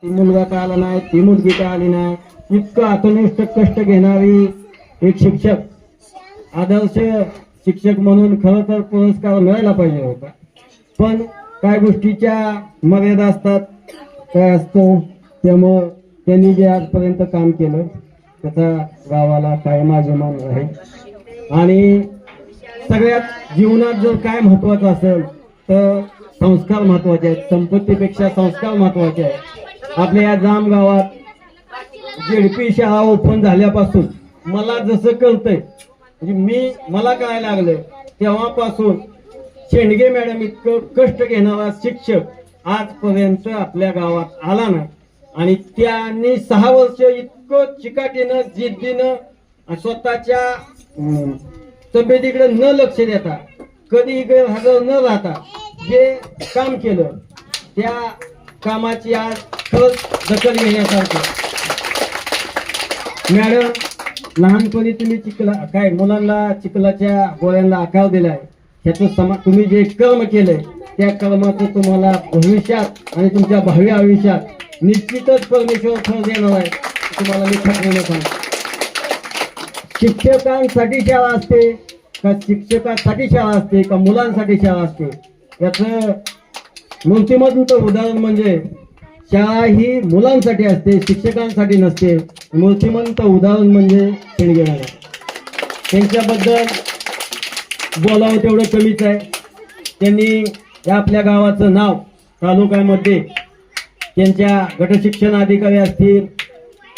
ती मुलगा का आला नाही, ती मुलगी का आली नाही, इतकं आत्मनिष्ठ कष्ट घेणारी एक शिक्षक, आदर्श शिक्षक म्हणून खरं तर पुरस्कार मिळायला पाहिजे होता. पण काय गोष्टीच्या मर्यादा असतात, काय असतं, त्यामुळं त्यांनी जे आजपर्यंत काम केलं त्याचा गावाला कायम अभिमान राहील. आणि सगळ्यात जीवनात जर काय महत्वाचं असेल तर संस्कार महत्वाचे आहेत. संपत्तीपेक्षा संस्कार महत्वाचे आहेत. आपल्या या जाम गावात जेडपी शाळा ओपन झाल्यापासून मला जसं कळतंय, म्हणजे मला कळायला लागलं तेव्हापासून शेंडगे मॅडम इतकं कष्ट घेणारा शिक्षक आजपर्यंत आपल्या गावात आला नाही. आणि त्यांनी 6 वर्ष इतकं चिकाटीनं, जिद्दीनं, स्वतःच्या तब्येतीकडे न लक्ष देता, कधी गैरहजर न राहता जे काम केलं त्या कामाची आज खरंच दखल घेण्यासारखं. मॅडम, लहानपणी तुम्ही मुलांना चिखलाच्या गोळ्यांना आकार दिलाय, त्याचं तुम्ही जे कर्म केलंय त्या कर्माचं तुम्हाला भविष्यात आणि तुमच्या भावी आयुष्यात निश्चितच परमेश्वर फळ देणार आहे, तुम्हाला मी खात्रीने सांगतो. शिक्षकांसाठी शाळा असते का शिक्षकांसाठी शाळा असते का मुलांसाठी शाळा असते, याचं मूर्तिमंत उदाहरण म्हणजे शाळा ही मुलांसाठी असते, शिक्षकांसाठी नसते. मूर्तिमंत उदाहरण म्हणजे शेंडगे मॅडम. त्यांच्याबद्दल बोलावं तेवढं कमीच आहे. त्यांनी या आपल्या गावाचं नाव तालुक्यामध्ये, त्यांच्या गटशिक्षण अधिकारी असतील,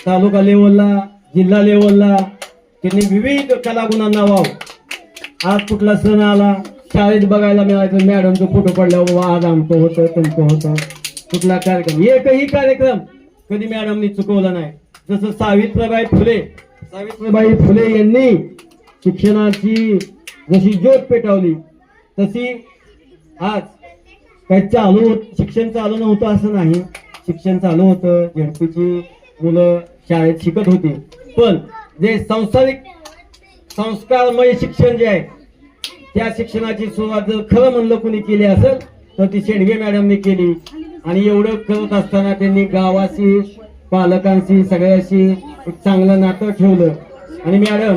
तालुका लेवलला, जिल्हा लेवलला त्यांनी विविध कलागुणांना वाव. आज कुठला सण आला शाळेत बघायला मिळायचं, मॅडमचं फोटो पडल्यावर आज आमचं होतं, तुमचं होतं. कुठला कार्यक्रम, एकही कार्यक्रम कधी मॅडमनी चुकवला नाही. जसं सावित्रीबाई फुले यांनी शिक्षणाची जशी ज्योत पेटवली, तशी आज काही शिक्षण चालू नव्हतं असं नाही. शिक्षण चालू होतं, झेडपीची मुलं शाळेत शिकत होती. पण जे संस्कारमय शिक्षण जे आहे त्या शिक्षणाची सुरुवात जर खरं म्हणलं कुणी केली असेल तर ती शेंडगे मॅडमनी केली. आणि एवढं करत असताना त्यांनी गावाशी, पालकांशी, सगळ्याशी एक चांगलं नातं ठेवलं. आणि मॅडम,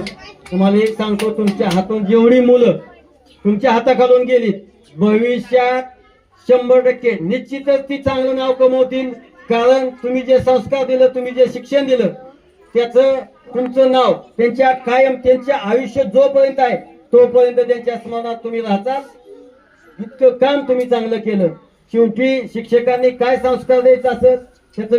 तुम्हाला एक सांगतो, तुमच्या हातून जेवढी मुलं तुमच्या हाताखालून गेली, भविष्यात 100% निश्चितच ती चांगलं नाव कमवतील. कारण तुम्ही जे संस्कार दिलं, तुम्ही जे शिक्षण दिलं, त्याचं तुमचं नाव त्यांच्या कायम, त्यांच्या आयुष्य जोपर्यंत आहे तोपर्यंत त्यांच्या स्मरणात तुम्ही राहताल. इतकं काम तुम्ही चांगलं केलं. शेवटी शिक्षकांनी काय संस्कार द्यायचा असेल त्याचं